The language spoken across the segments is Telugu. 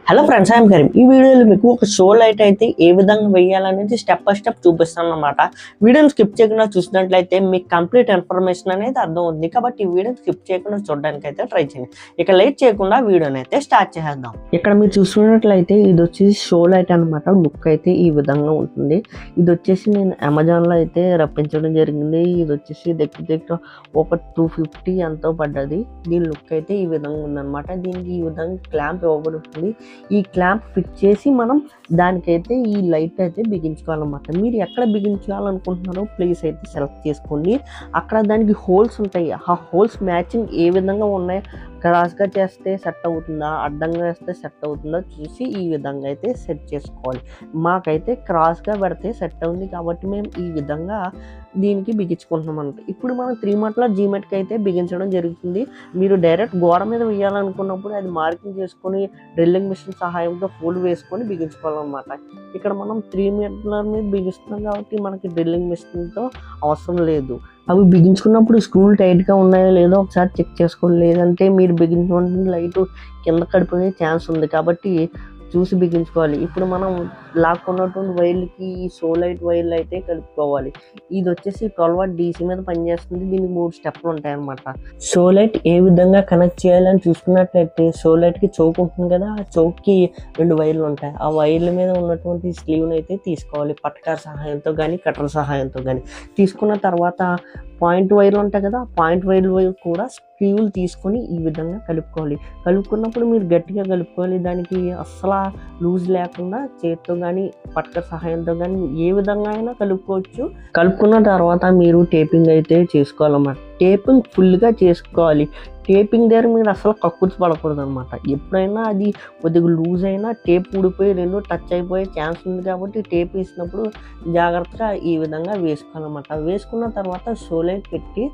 Hello friends, I'm Karim. ఈ వీడియోలో మీకు ఒక షో లైట్ అయితే ఏ విధంగా వేయాలనేది స్టెప్ బై స్టెప్ చూపిస్తాను అనమాట. వీడియోని స్కిప్ చేయకుండా చూసినట్లయితే మీకు కంప్లీట్ ఇన్ఫర్మేషన్ అనేది అర్థం అవుతుంది. కాబట్టి ఈ వీడియోని స్కిప్ చేయకుండా చూడడానికి అయితే ట్రై చేయండి. ఇక లేట్ చేయకుండా వీడియోని అయితే స్టార్ట్ చేద్దాం. ఇక్కడ మీరు చూసుకున్నట్లయితే ఇది వచ్చేసి షో లైట్ అనమాట. లుక్ అయితే ఈ విధంగా ఉంటుంది. ఇది వచ్చేసి నేను అమెజాన్లో అయితే రప్పించడం జరిగింది. ఇది వచ్చేసి దగ్గర ఒక 250 ఎంతో పడ్డది. దీని లుక్ అయితే ఈ విధంగా ఉందన్నమాట. దీనికి ఈ విధంగా క్లాంప్ ఇవ్వబడుతుంది. ఈ క్లాంప్ ఫిట్ చేసి మనం దానికైతే ఈ లైట్ అయితే బిగించుకోవాలన్నమాట. మీరు ఎక్కడ బిగించాలనుకుంటున్నారో ప్లేస్ అయితే సెలెక్ట్ చేసుకోండి. అక్కడ దానికి హోల్స్ ఉంటాయి. ఆ హోల్స్ మ్యాచింగ్ ఏ విధంగా ఉన్నాయో క్రాస్గా చేస్తే సెట్ అవుతుందా, అడ్డంగా వేస్తే సెట్ అవుతుందా చూసి ఈ విధంగా అయితే సెట్ చేసుకోవాలి. మాకైతే క్రాస్గా పెడితే సెట్ అవుతుంది కాబట్టి మేము ఈ విధంగా దీనికి బిగించుకుంటున్నాం అనమాట. ఇప్పుడు మనం 3 మట్ల జీమెట్కి అయితే బిగించడం జరుగుతుంది. మీరు డైరెక్ట్ గోడ మీద వేయాలనుకున్నప్పుడు అది మార్కింగ్ చేసుకొని డ్రిల్లింగ్ మిషన్ సహాయంతో ఫోల్డ్ వేసుకొని బిగించుకోవాలన్నమాట. ఇక్కడ మనం 3 మీటర్ల మీద బిగిస్తున్నాం కాబట్టి మనకి డ్రిల్లింగ్ మిషన్తో అవసరం లేదు. అవి బిగించుకున్నప్పుడు స్క్రూలు టైట్గా ఉన్నాయో లేదో ఒకసారి చెక్ చేసుకోండి. లేదంటే మీరు బిగించుకుంటే లైట్ కింద కడిపోయే ఛాన్స్ ఉంది కాబట్టి చూసి బిగించుకోవాలి. ఇప్పుడు మనం లాక్కున్నటువంటి వైర్లకి ఈ షో లైట్ వైర్లు అయితే కలుపుకోవాలి. ఇది వచ్చేసి 12 వాట్ DC మీద పనిచేస్తుంది. దీనికి 3 స్టెప్లు ఉంటాయి అన్నమాట. షో లైట్ ఏ విధంగా కనెక్ట్ చేయాలని చూసుకున్నట్లయితే షో లైట్కి చౌక్ ఉంటుంది కదా, ఆ చౌక్కి 2 వైర్లు ఉంటాయి. ఆ వైర్ల మీద ఉన్నటువంటి స్లీవ్ని అయితే తీసుకోవాలి. పట్కార్ సహాయంతో కానీ కటర్ సహాయంతో కానీ తీసుకున్న తర్వాత పాయింట్ వైర్లు ఉంటాయి కదా, పాయింట్ వైర్లు కూడా స్క్రూలు తీసుకొని ఈ విధంగా కలుపుకోవాలి. కలుపుకున్నప్పుడు మీరు గట్టిగా కలుపుకోవాలి. దానికి అస్సలు లూజ్ లేకుండా చేతితో కానీ పట్కర్ సహాయంతో కానీ ఏ విధంగా అయినా కలుపుకోవచ్చు. కలుపుకున్న తర్వాత మీరు టేపింగ్ అయితే చేసుకోవాలన్నమాట. టేపింగ్ ఫుల్గా చేసుకోవాలి. టేపింగ్ దగ్గర మీరు అసలు కక్కుర్చి పడకూడదు అనమాట. ఎప్పుడైనా అది కొద్దిగా లూజ్ అయినా టేప్ ఊడిపోయి 2 టచ్ అయిపోయే ఛాన్స్ ఉంది కాబట్టి టేప్ వేసినప్పుడు జాగ్రత్తగా ఈ విధంగా వేసుకోవాలన్నమాట. వేసుకున్న తర్వాత షో లైట్ పెట్టి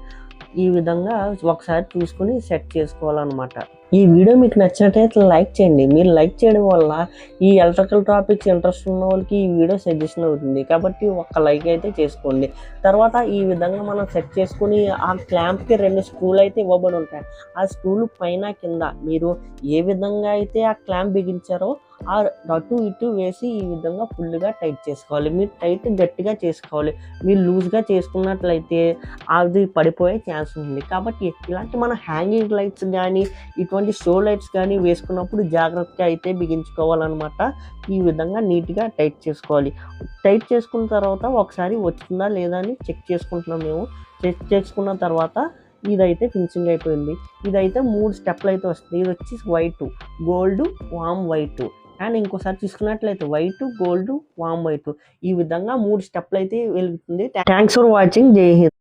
ఈ విధంగా ఒకసారి చూసుకొని సెట్ చేసుకోవాలన్నమాట. ఈ వీడియో మీకు నచ్చినట్లయితే లైక్ చేయండి. మీరు లైక్ చేయడం వల్ల ఈ ఎలక్ట్రికల్ టాపిక్స్ ఇంట్రెస్ట్ ఉన్న వాళ్ళకి ఈ వీడియో సజెషన్ అవుతుంది కాబట్టి ఒక లైక్ అయితే చేసుకోండి. తర్వాత ఈ విధంగా మనం సెట్ చేసుకుని ఆ క్లాంప్కి 2 స్క్రూలు అయితే ఇవ్వబడి ఉంటాయి. ఆ స్క్రూలు పైన కింద మీరు ఏ విధంగా అయితే ఆ క్లాంప్ బిగించారో ఆ అటు ఇటు వేసి ఈ విధంగా ఫుల్గా టైట్ చేసుకోవాలి. మీరు టైట్ గట్టిగా చేసుకోవాలి. మీరు లూజ్గా చేసుకున్నట్లయితే అది పడిపోయే ఛాన్స్ ఉంది. కాబట్టి ఇలాంటి మన హ్యాంగింగ్ లైట్స్ కానీ ఇటువంటి షో లైట్స్ కానీ వేసుకున్నప్పుడు జాగ్రత్తగా అయితే బిగించుకోవాలన్నమాట. ఈ విధంగా నీట్గా టైట్ చేసుకోవాలి. టైట్ చేసుకున్న తర్వాత ఒకసారి వచ్చిందా లేదా అని చెక్ చేసుకుంటున్నాం మేము. చెక్ చేసుకున్న తర్వాత ఇదైతే ఫినిషింగ్ అయిపోయింది. ఇదైతే 3 స్టెప్లు అయితే వస్తుంది. ఇది వచ్చి white, gold, warm white and ఇంకోసారి చూసుకున్నట్లయితే వైట్, గోల్డ్, వామ్ వైట్ ఈ విధంగా 3 స్టెప్లు అయితే వెలుగుతుంది. Thanks for watching. జై హింద్.